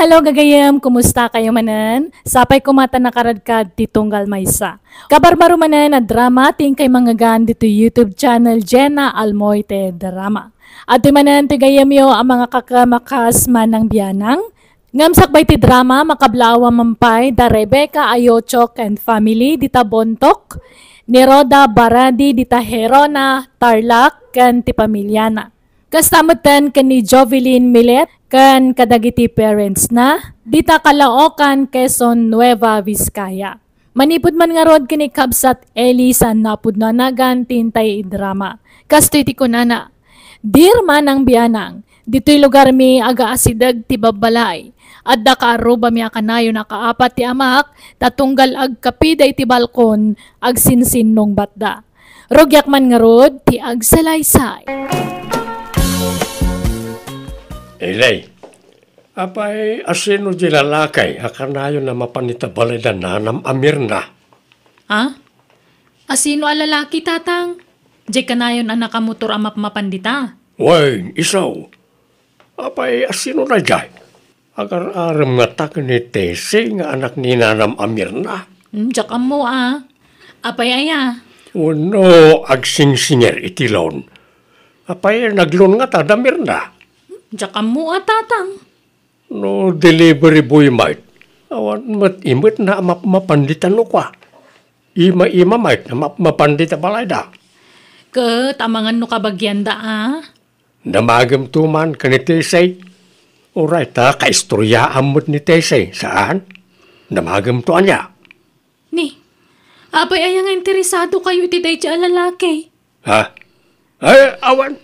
Hello gagayam, kumusta kayo manan? Sapay kumata nakaradkad ti tunggal maysa. Kabarbaro manan na drama ting kay mga gan dito YouTube channel Jenna Almoite Drama. At di manan ti gayam yo ang mga kakamakas manang biyanang. Ngamsakbay ti drama makablawa mampay da Rebecca Ayochok and family dita Bontok, ni Roda Baradi dita Herona Tarlac kan ti pamilyana. Kastamutan kan ni Jovelyn Milet kan kadagiti parents na dita Caloocan, Quezon, Nueva Vizcaya. Manipod man nga rod kini Kabsat Eli sa napudnanagan tintay drama. Kastiti ko nana. Dir man ang biyanang, dito'y lugar mi aga asidag ti babalay. At da kaaruba mi akanayo nakaapat ti amak, tatunggal ag kapiday ti balkon, ag sinsin nung batda. Rogyak man nga rod, ti ag salaysay. Elay, apay asino di lalakay, akanayo na mapanitabalay na nanam amir na. Ha? Asino alalaki tatang? Di kanayon ang nakamotor amap mapandita. Way, isaw. Apay asino na jay? Agar-aram nga tak ni Tese nga anak ni nanam amir na. Diyak mo Apay aya. Uno, agsing-singer itilon. Apay naglon nga tadamir na. Diyak mo tatang. No delivery boy might. Awan mat imit na mapanditan no kwa. Ima might na mapandita balay da. Ket amangan no kabagyan da Namagam tuman ka ni Tesay. Alright kaistorya amot ni Tesay. Saan? Namagam to anya. Ni, apay aya nga interesado kayo iti day lalaki. Ha? Ay, awan.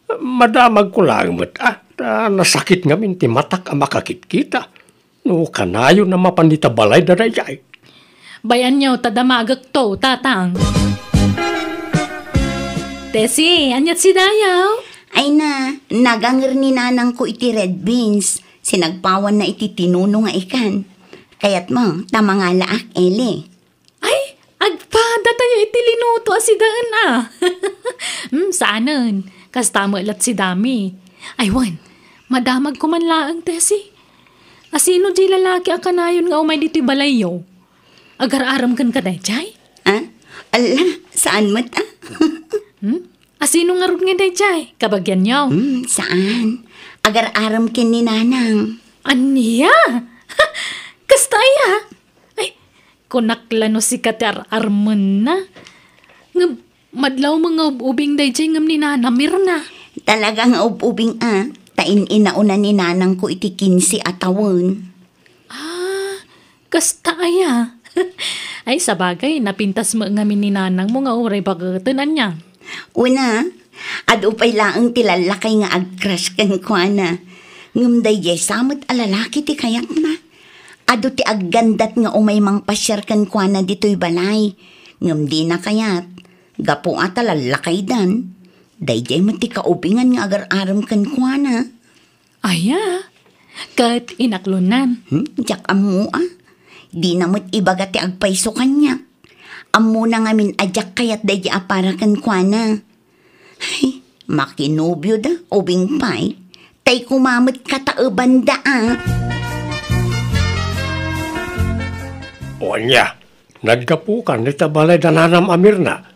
Madamag ko lang mat nasakit nga min ti matak ang makakit-kita. No kanayo na mapandita balay da jay. Bayan nyo tadamagak to, tatang. Tesi, anyat si Dayaw? Ay na, nagangir ni nanang ko iti red beans. Sinagpawan na iti tinuno nga ikan. Kayat mo, tama nga laak, Eli. Ay, agpada tayo iti linuto asidaan Saanan? Kas tama lat si Dami. Ay wan, madamag ko man laang, Tesi. Asino di lalaki akanayon nga umay dito'y balayo? Agar-aram kan ka dayjay? Ala, saan mo ta? Asino nga rin nga dayjay? Kabagyan nyo? Saan? Agar-aram kin ni nanang. Aniya? Kastaya? Ay, kunaklano si katar-arman na. Nga, madlaw mga ubing dayjay ngam ni Nana Mirna. Talagang ubing tain inauna ni nanang ko iti 15 atawon. Kastaya. Ay, sabagay, napintas mo ngamin ni nanang mo nga uray bagatunan niya. Una, adupay laang tilalakay nga ag-crush kan kwa na. Ngumday jay samot alalaki ti kayak na. Adu ti aggandat nga umay mang pasyar kan kwa na dito'y balay. Ngumdi na kayat. Gapo ata lalakay dan. Dayjay mo ti kaubingan nga agar-aram kan kwa na. Aya, kat inaklunan. Jak amu Di namot ibaga ti agpayso kanya. Amu na ngamin ajak kayat dayjay aparakan kwa na. Ay, makinubyo da, ubing pay. Tay kumamot kataeban da O anya, nagkapukan ni tabalay da nanam amir na.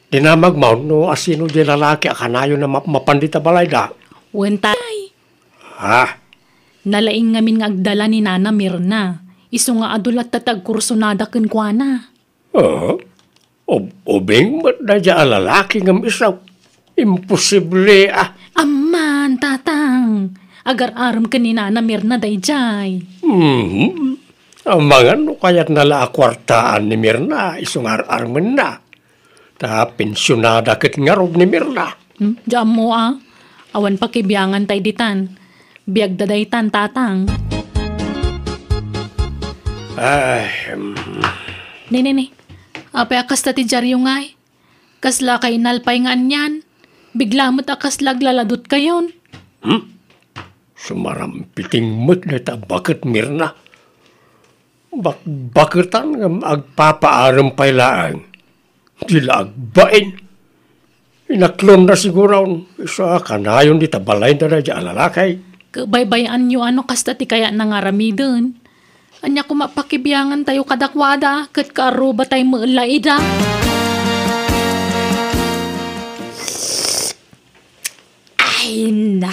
Dinamagmaw no asino di lalaki akanayo na mapandita balay da. Wentay. Ha? Nalaing ngamin nga agdala ni Nana Mirna. Isu nga adulat tatag kursunada ken kwa na. Ubing mat na dya lalaki ngam isaw. Imposible Aman, tatang. Agar-aram ka ni Nana Mirna dayjay. Amangan no kayat nala akwartaan ni Mirna, isungar-arman na. Ta pensyonada ket ngarog ni Mirna. Diyan mo awan pakibiyangan tay ditan. Biag dadaytan, tatang. Ay, Ni. Apay akas tati jaryo ngay. Kasla kay nalpay nga anyan. Bigla mo't akas laglaladot kayon. Sumarampiting mo't na bakit Mirna. Bakitan ng agpapaaram pay laang. Dila agbain. Inaklon na siguro isa kanayon di tabalay na dyan alalakay. Kabaybayan nyo ano kasta ti kaya nangaramidon. Anya ko mapakibiyangan tayo kadakwada, kat karo ba tayo maulaida? Ay na,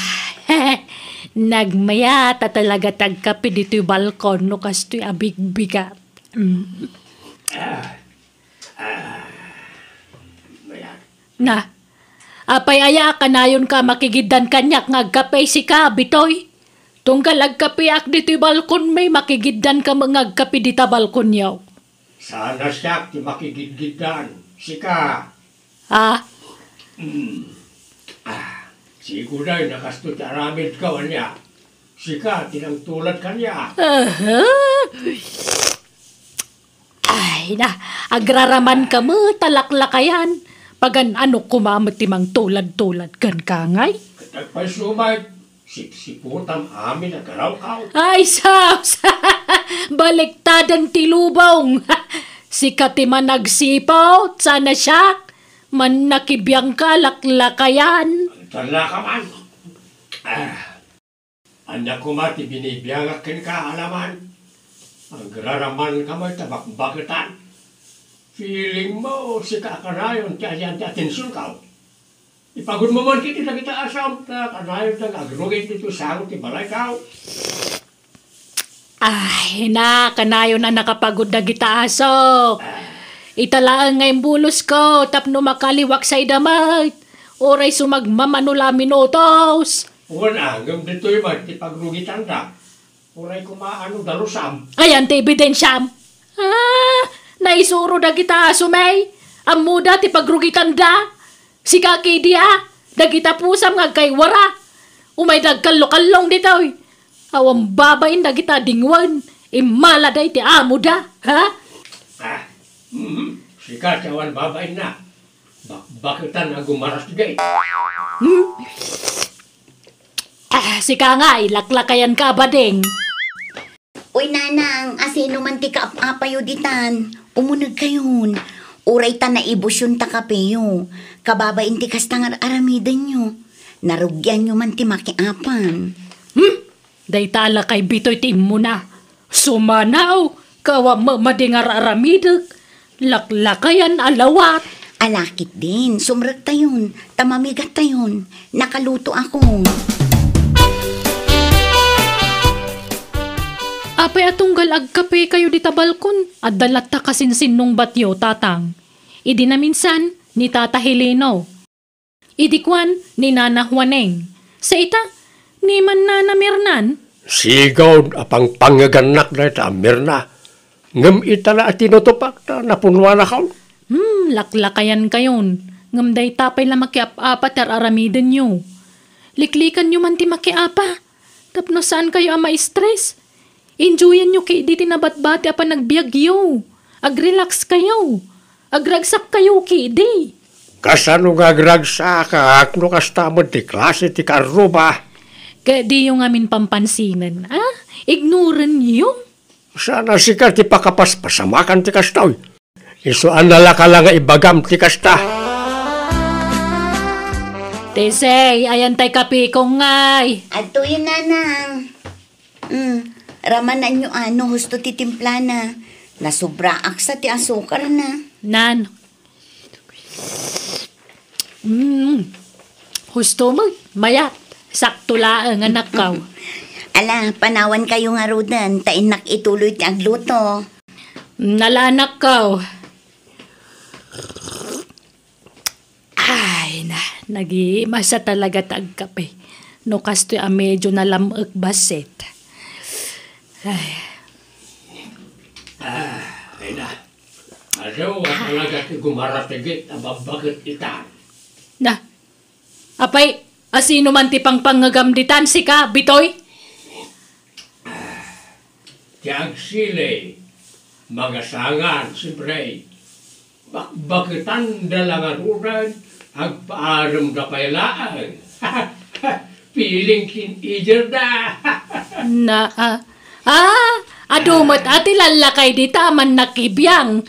nagmayata talaga tagkapi dito'y balkon no kasto'y abig-bigat. Na, apay aya ka na yun ka makigidan kanyak ngagkapay si ka, bitoy. Tunggal agkapiak dito'y balkon may makigidan ka ngagkapi dita balkon yaw. Sana siya ti makigidgidan. Sika. Ha? Siguray nakasto ti aramid ka niya. Sika, tinang tulad kanya. Ay na, agraraman ka mo, talaklakayan. Pagan ano kumamot timang tulad-tulad kan kangay. Katagpay sumay, siputam amin na karaw-kaw. Ay, saus! Baliktadan tilubong! Sikat man nagsipaw, sana siya. Man nakibiyang ka, laklakayan. Tala ka man. Anya ko mati binibiyangak kin ka alaman. Ang graraman ka mo'y tabak-bakitan. Feeling mo, sika ka na yun, tiyan ti atensyon ka. Ipagod mo man kiti na kita asam, na kanayon na agrugit dito sa ti balay ka. Ay, na, kanayon na nakapagod na kita aso. Italaan ngayong bulos ko, tapno makaliwak sa idamay. Oray sumagmamanula minutos. Una, ngam dito yung ti pagrugitan na. Oray kumaano dalusam. Ayan, ti ebidensyam. Naisuro na kita aso, may. Ang muda ti pagrugitan da. Si kaki dia, dagita pusam nga kay wara. Umay dagkallo-kallong dito. Awang babain dagita dingwan. Imala day ti amo da, ha? Sika, cawan babain na. Bakitan na gumaras gay. Sika nga, ilaklakayan ka ba ding? Uy, nanang, asino man ti kaapayo ditan. Umunag kayon. Uray ta na ibusyon ta kapeyo. Kababain ti kastangar aramidan nyo. Narugyan nyo man ti makiapan. Day tala kay bitoy tim mo na. Sumanaw, kawa madingar aramidag. Laklakayan alawat. Alakit din, sumrag tayon. Tamamigat tayon. Nakaluto ako. Apay atunggal agkape kayo di tabalkon. At dalat ta kasinsin nung batyo, tatang. Idi na minsan, ni Tata Heleno. Idi kwan, ni Nana Juaneng. Sa ita, ni man Nana Mirnan. Sigaw, apang pangaganak na ita, Mirna. Ngam itala at tinutupak na napunwa na ka. Laklakayan kayon. Ngam day tapay la makiap-apat ar aramidan nyo. Liklikan nyo man ti makiapa. Tapno saan kayo ama stress? Enjoyan nyo kay di tinabat-bati apa nagbiagyo. Agrelax kayo. Agragsak kayo kay di. Kasano nga agragsak ka, akno kastamod ti klase ti karuba. Kaya di yung amin pampansinan. Ignoran nyo. Sana sika ti pakapaspasamakan ti kastaw. Isuan na ka lang nga ibagam ti kasta. Tesey, ayan tay kapikong ngay. Ato yun, nanang. Ramanan nyo ano, husto ti timpla na. Nasubra aksa ti asukar na. Nan. Husto mo, mayat. Sakto laang anak kaw. Ala, panawan kayo nga rodan. Tain ituloy ti agluto. Nalanak kaw. Ay na, nag-iimasa talaga tagkape. No kasto'y medyo nalamag basit. Ay. Ay na. Ano, talaga ti gumaratigit, ababagit ita. Na, apay, asino man ti pangpangagamditan si ka, bitoy? Tiag sile, mga sangan, siyempre. Bakitan dalangan uran, agpaaram na pailaan. Feeling kin-iger na. Na, adumat ati lalakay di taman nakibiyang.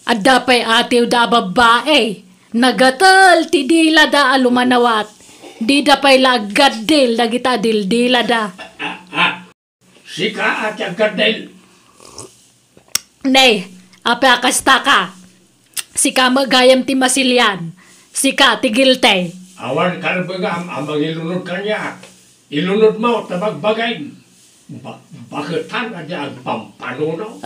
Adapay ati da babae. Nagatal ti dila da alumanawat. Di da pa'y lagadil na kita dildila da. Sika at gadel. Nay, apa kasta ka? Sika magayam ti masilyan. Sika tigil te. Awan kalbagam amang ilunod kanya. Ilunod mo tabagbagay. Baketan aja pampanuno.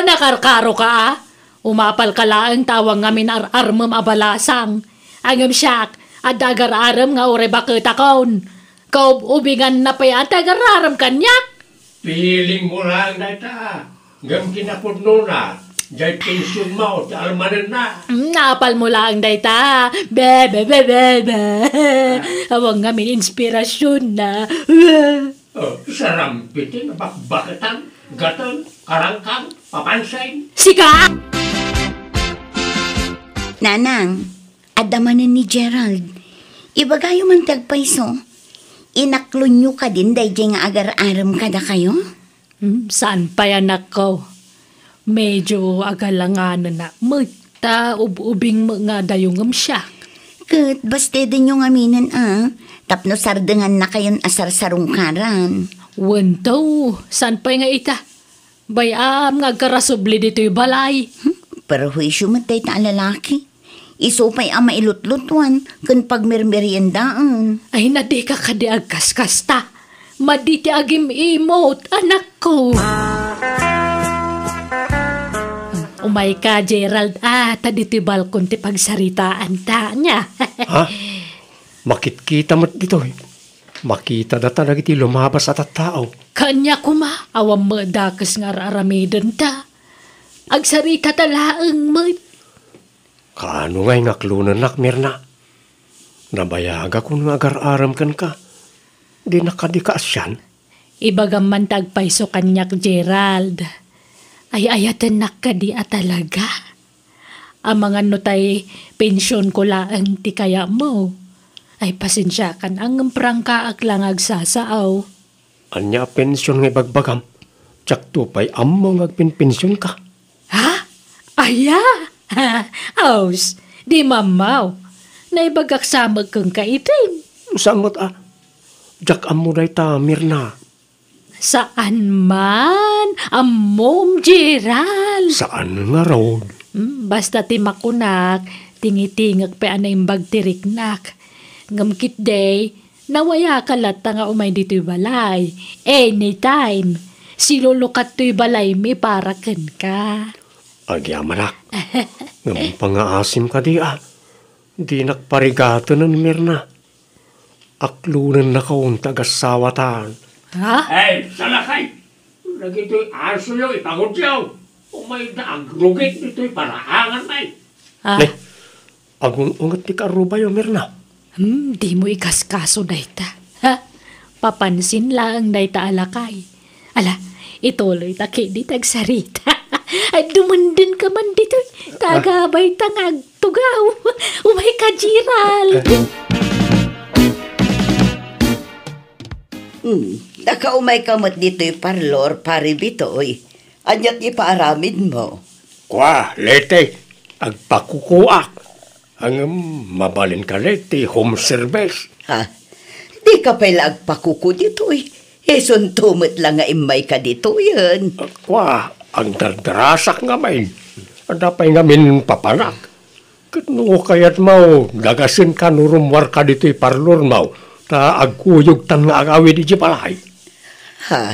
Nakarkaro ka ah. Umapal ka laang tawang ngamin armam abalasang. Angam siyak, at dagar-aram nga ure bakit akon. Kau ubingan na pa yan, dagar-aram kanyak. Piling mo lang na ita. Ngam kinapudno na. Jay pension mo, ti almanan na. Napal mo lang dayta. Be. Awang ngamin inspirasyon na. Sarampitin, bakbaketan, gaton, karangkang, papansain. Sika! Nanang, adamanan ni Gerald. Ibagayo man tagpaiso. Inaklon nyo ka din day nga agar-aram kada kayo? Saan pa yan ako? Medyo agalanganan na. Magta ubing nga dayong siya. Kat, baste din yung aminan Tapno sardengan na kayon asar-sarungkaran. Wanto, saan pa nga ita? Bayam nga karasubli dito'y balay. Pero huisyo matay ta lalaki. Isupay ama ilutlutuan kun pagmirmeriendaan. Ay nadi ka kadiag kaskasta. Maditi agim imot, anak ko. Umay ka, Gerald. Tadito'y balkon ti pagsaritaan ta niya. Ha? Makit-kita mo't dito eh. Makita data na iti lumabas at tao. Kanya kuma, awam mo dakas nga raramidan ta. Agsarita talaang mo. Kaano nga'y ngaklunan nakmir na? Nabayaga kung agar-aram kan ka. Di nakadikaas yan. Ibagam man tagpaiso kanyak, Gerald. Ay ayatan nakadi at talaga. Ang mga nutay pensyon ko laan ti kaya mo. Ay pasensya kan ang prangkaak lang agsasaaw. Anya pensyon nga'y bagbagam. Tsak tupay ammo ngagpinpensyon ka. Ha? Aya? Aus, di mamaw. Naibagak samag kang kaitin. Sangot Jak amo day tamir na. Saan man? Amom, Gerald. Saan nga road? Basta timakunak, tingitingag pa anay bagtiriknak. Ngamkit day, nawaya ka lata nga umay dito'y balay. Anytime. Silulukat to'y balay mi para ken ka. Agyamanak. Ngam pangaasim ka di Di nakparigato ng mirna. Aklunan na kaun tagasawatan. Ha? Hey, salakay! Lagi ito'y aso yaw, ipagod yaw. Umay na agrugit ito'y parahangan may. Lay, agung ungat ti karuba yaw mirna. Di mo ikaskaso dayta. Ha? Papansin lang dayta alakay. Ala, ituloy taki di tagsarita. Ay dumundin ka man dito. Tagabay tangag tugaw. Umay ka, Gerald. Nakaumay kamot dito'y parlor paribitoy. Anyat ipaaramid mo. Kwa, lete, agpakukuak. Ang mabalin ka lete, home service. Ha? Di ka pala agpakuku dito'y. Eson tumot lang nga imay ka dito yan. Kwa, ang dardarasak nga may. Adapay nga min papanak. Kano kayat mau, dagasin ka nurumwar ka dito'y parlor mau. Ta agkuyog tan nga agawi di palay. Ha?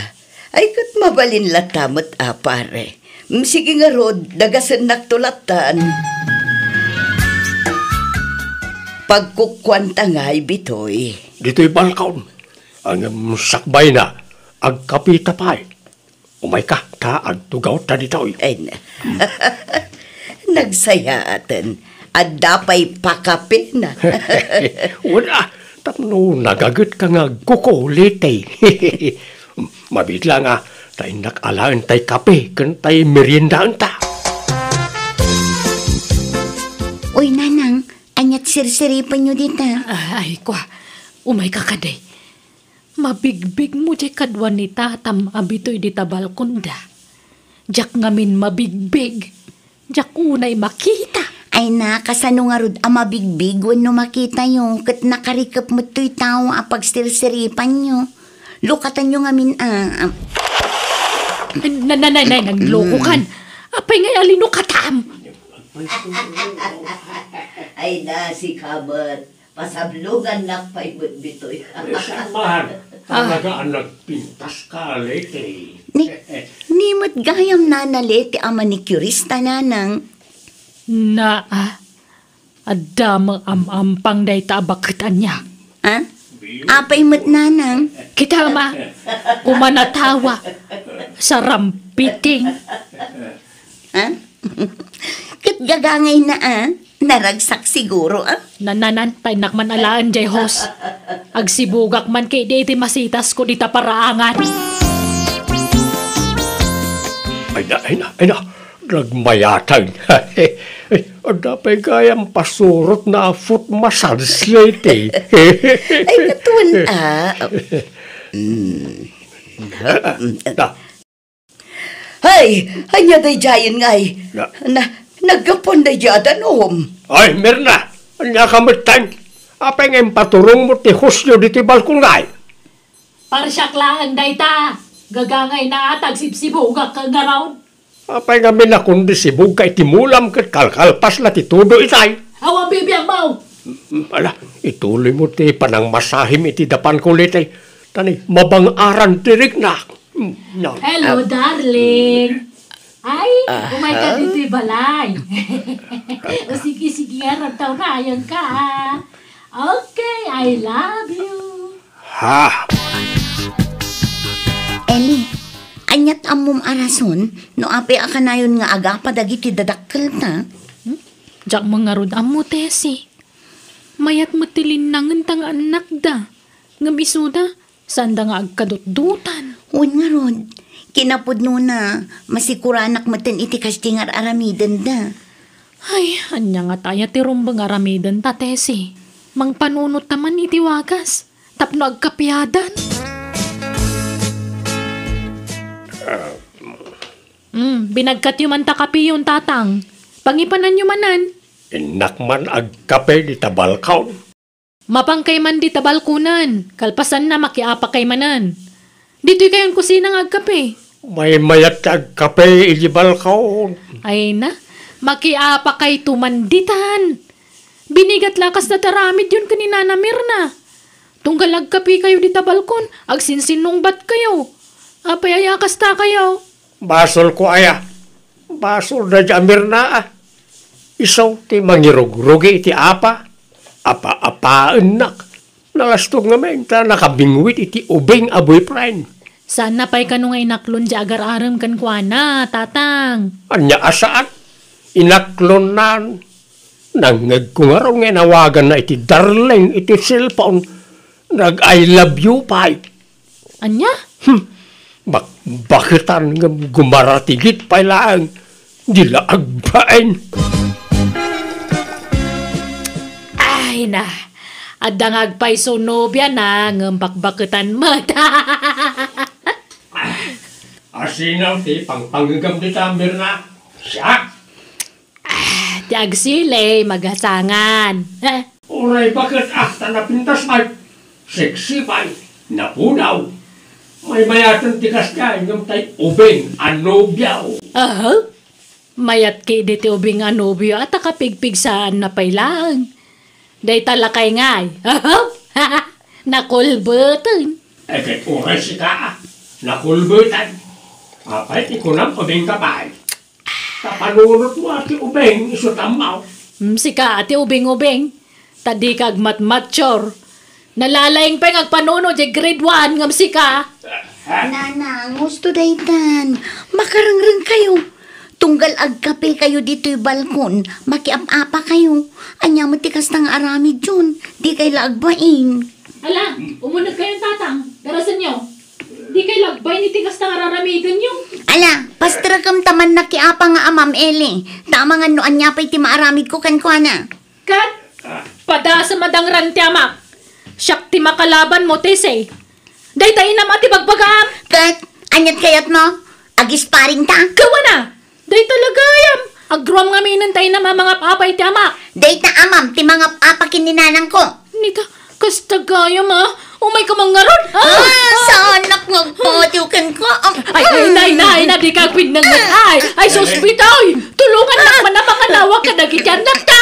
Ay kat mabalin latamot pare. Sige nga rod, dagasin naktulatan. Pagkukwanta nga'y bitoy. Dito'y balkaon. Ang sakbay na, agkapita pa'y. Umay ka, ta agtugaw ta dito'y. Ay na. Nagsayatan. At dapay pakapin na. Wala, tapno nagagot ka nga kukulite. Mabitla nga, tay nakalaan tay kape, kan tay meriendaan ta. Uy, nanang, anyat sirsiripan nyo dito. Ay, kwa, umay ka kaday. Mabigbig mo di kadwan ni tatam abito'y di tabalkunda. Jak ngamin mabigbig. Jak unay makita. Ay na, kasano nga rod amabigbig when no makita nyo, kat nakarikap mo to'y tao apag sirsiripan nyo. Lukatan nyo nga Nagloko kan. Apay nga alino katam. Ay na, si Kabat. Pasablugan na pa'y bitoy. Samahan, talaga ang nagpintas ka, lete. Nimot gayam na nalete ang manicurista nanang. Adamang ampang day tabakitan niya. Ha? Apay mo't nanang. Kita kumanatawa sa rampiting. Ha? Kit gagangay na naragsak siguro Nananan, nakman alaan jay hos. Agsibugak man kay di iti masitas ko dita paraangan. Ay na, nagmayatag. Dapay kayang pasurot na foot massage late. Ay natuan Hay, hanya day jayon ngay. Nagkapon day jada noom. Ay, Mirna, anya ka matang. Apay ngayon paturong mo ti husyo di ti balkon ngay. Parsyak lang day ta. Gagangay na atag sipsibugak kang garaw. Apay nga minakundi si Bugay timulam kat kalkalpas la ti tudo itay. Awa bibiyang mo. Ala, ituloy mo ti panang masahim iti dapan kulit ay. Tani, mabang-aran tirik na. Hello, darling. Ay, umay ka dito balay. O sige, nga taw na yan ka. Okay, I love you. Ha? Eli, anyat amom arason, no ape akanayon nga aga padagiti dadakkel ta. Jak mga rod amo tesi. Mayat matilin nangan tang anak da. Nga bisuda, sanda nga agkadut-dutan. Uy nga rod, kinapudno na, masikuranak matin iti kastingar aramiden da. Ay, anya nga taya ti rumbang aramidan ta tesi. Mang panunot naman iti wagas. Tapno agkapiadan. Binagkat yung man takapi yung tatang. Pangipanan yung manan. Inakman agkape di tabalkaw. Mapangkay man di tabalkunan. Kalpasan na makiapa kay manan. Dito'y kayong kusina ng agkape. May mayat agkape iti balkaw. Ay na, makiapa kay tumanditan. Binigat lakas na taramid yun kanina na Mirna. Tunggal agkape kayo di tabalkon. Agsinsinong bat kayo. Apay ayakas ta kayo. Basol ko aya. Basol na jamir na Isaw ti mangirog-rogi iti apa. Apa-apaan nak. Nalastog nga ta nakabingwit iti ubing a boyfriend. Sana pa'y kanong inaklon di agar-aram kan kwa na, tatang. Anya asaan? Inaklon na. Nangag ko nga raw nga nawagan na iti darling iti cellphone. Nag-I love you pa. Anya? Bakitan nga gumaratigit pa lang. Dila agbain. Ay na, adangag pa'y sonobya na ngambakbakitan mata. Asinaw ti pangpanggam di tamir na. Siya. Ti agsile, magasangan. Uray bakit tanapintas ay. Sexy pa. Napunaw. May mayatan tikas ka. Ngam tay ubing anobyaw. Mayat kay diti ubing anobyo at akapigpig saan na pailang. Day talakay ngay. Nakulbutan. Kay uray si ka. Nakulbutan. Apay ti kunam ubing kapay. Kapanunot mo ati ubing isutamaw. Sika ati ubing-ubing. Tadi kag matmatchor. Nalalaing pa ngagpanuno di grade 1 ngam sika. Nanang, gusto daytan. Makarangrang kayo. Tunggal agkape kayo dito'y balkon. Makiap-apa kayo. Anya matikas ng arami dyan. Di kayo lagbain. Ala, umunag kayong tatang. Darasan nyo. Di kayo lagbay ni tikas na araramigan nyo. Ala, pastra kam taman nakiapa nga amam Eli. Tama nga no anya pa'y ti maaramid ko kankwana. Kat, pada sa madang rantiamak. Siyak ti makalaban mo, tese. Day tayo naman ti bagbagam. Kat, anyat kayat mo? Agis paring ta? Kawa na. Day talaga yam. Agrom nga minantay na mga papay ti ama. Dayta amam, ti mga apakin ni nanang ko. Nika, kasta gaya ma. Umay ka mga ron. Sa anak magpatiukan ko. Ay, nay, di ka pinangan. Ay, sospitoy. Tulungan na man ang mga nawag ka nagityan na ta.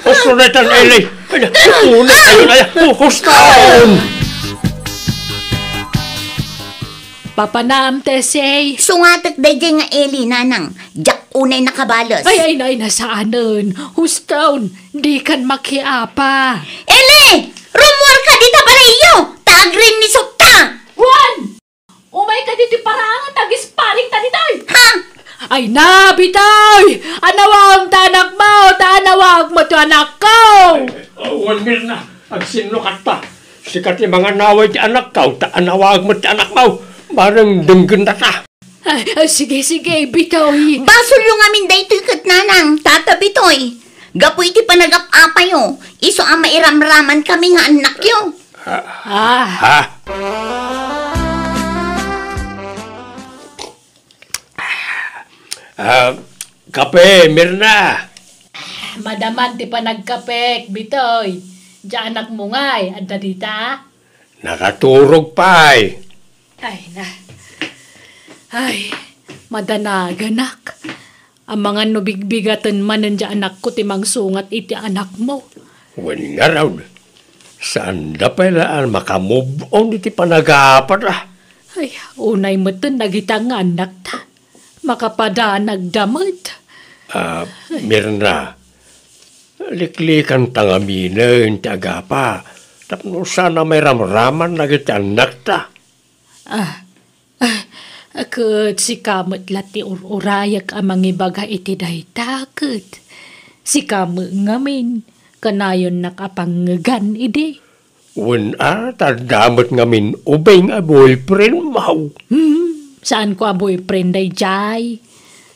Hustunetan, Eli. Unay kayo na yan. Hustaon! Papanaam, Tesey. Sungatak dayjay nga Eli, nanang. Jak unay nakabalos. Ay, nay, nasaanan. Hustaon, di kan makiapa. Eli! Rumor ka dita balayo! Taagrin ni Sukta! Juan! Umay ka dito parangan, tag-ispaling ta ditoy. Ha? Ay na, bitoy! Anawag tanak mo, tanawag mo to anak ko! Awan Mirna, agsinukat pa. Sikat yung mga naway ti anak ka, taanawag mo ti anak mo. Barang denggan na ta. Ay, sige, bitoy. Basol yung amin daytoy kat nanang, tata bitoy. Gapu iti panagap-apayo. Iso ang mairamraman kami nga anak yo. Ha? Kape, Mirna. Madaman ti panagkapek, bitoy. Diyan anak mo nga'y, anda dita? Nakaturog pa eh. Ay, madanaganak. Ang mga nubigbigatan man nandiyan anak ko timang sungat iti anak mo. Wan nga raw. Saan da pala makamove on iti panagapat ah. Ay, unay mo ito nagitang anak ta. Makapada nagdamot. Mirna, liklikan tangamina ti agapa. Tapno sana may ramraman na iti anak ta. Akut si kamot lati urayak amang ibaga iti daytakot. Si kamot ngamin, kanayon nakapangagan ide. Wan tadamot ngamin ubay nga boyfriend mau. Saan ko a boyfriend day jay?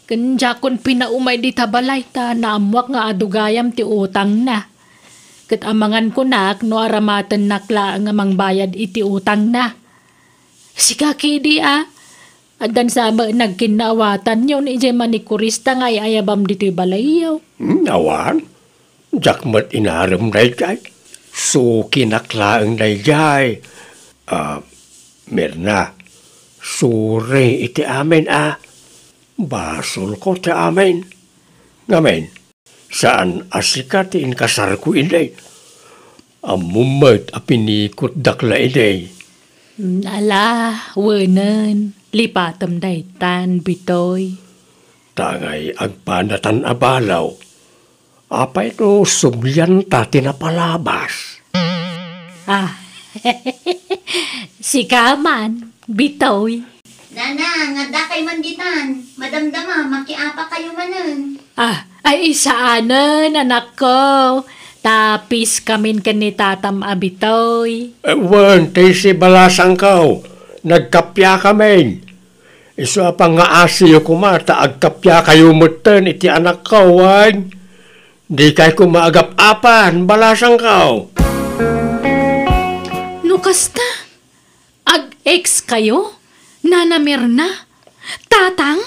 Kanya kon pinaumay di tabalay ta, naamwak nga adugayam ti utang na. Kat amangan ko nak, no aramatan nakla nga mangbayad iti utang na. Sika kidi Adan sama nagkinawatan yun, ije manikurista nga ayabam dito'y balayaw. Awan, jakmat inaram na jay. So kinaklaang na jay. Mirna, sure iti amin Basol ko ti amin. Ngamen, saan asikat kasar ko inay. Amumat apinikot dakla inay. Ala, wanan. Lipatam daytan, bitoy. Tangay agpanatan abalaw. Apay no sublyan ta tinapalabas. Si Kaman, bitoy. Nana, nga da kay manditan. Madamdama, makiapa kayo manan. Ay isaanan, anak ko. Tapis kamin ni tatam abitoy. Wan, tayo si balasang kao. Nagkapya kami. Iso apang nga asiyo kumata, agkapya kayo mutan iti anak ko, wan. Di kay kumaagap-apan, balasang kao. Nukasta? Ag-ex kayo? Nana Mirna? Tatang?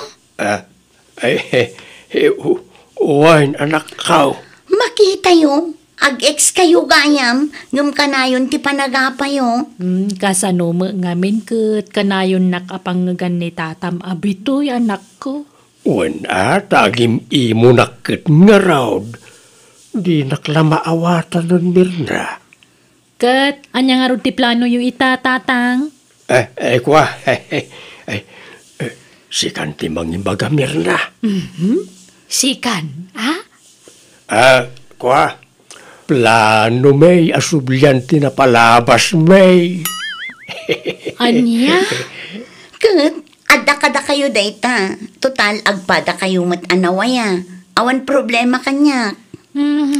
Wan, anak kao. Makita yo. Ag-ex kayo gayam, ngam kanayon ti panagapayo. Kasano mo ngamin kat kanayon nakapangagan ni tatam abitoy anak ko. Wan tagim imo nakit nga raw. Di naklamaawatan nun Mirna. Kat, anya nga rin ti plano yung itatatang? Kwa, sikan ti mangimbaga Mirna. Sikan, Kwa, plano may asublyan ti na palabas may. Anya? Kat, ada kayo dayta. Total, agpada kayo mat-anawaya. Awan problema kanya.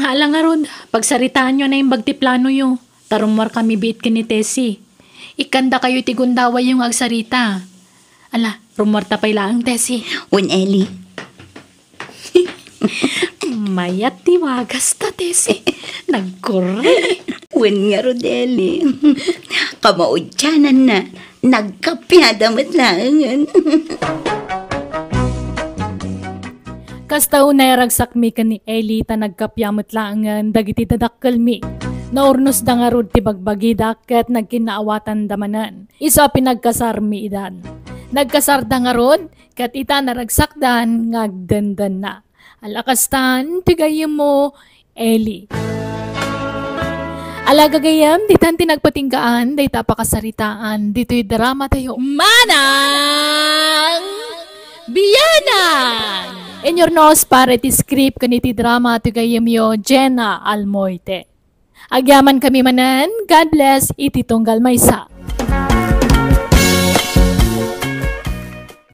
Hala nga ron, pagsaritaan nyo na yung bagtiplano yung tarumwar kami biit ni Tessie. Ikanda kayo tigundaway yung agsarita. Ala, rumwar tapay lang, Tessie. Un Eli. Mayat tiwagas ta, Tessie. Nagkure. Un nga Rodeli. Kamaudyanan na. Nagkapyadamat lang. Kasta unay ragsak mi ka ni Eli ta nagkapyamot laangan dagiti dadakkel mi. Naurnos da nga rod ti bagbagidak ket nagkinaawatan damanan. Isa pinagkasar mi idan. Nagkasar da nga rod ket ita naragsakdan ngagdandan na. Alakastan tigayem mo Eli. Alaga gayam, ditan tinagpatinggaan, dayta pakasaritaan, dito'y drama tayo. Manang Biyanan! In your nose, para iti script kaniti drama to gayam yo, Jenna Almoite. Agyaman kami manan, God bless, iti tunggal maysa.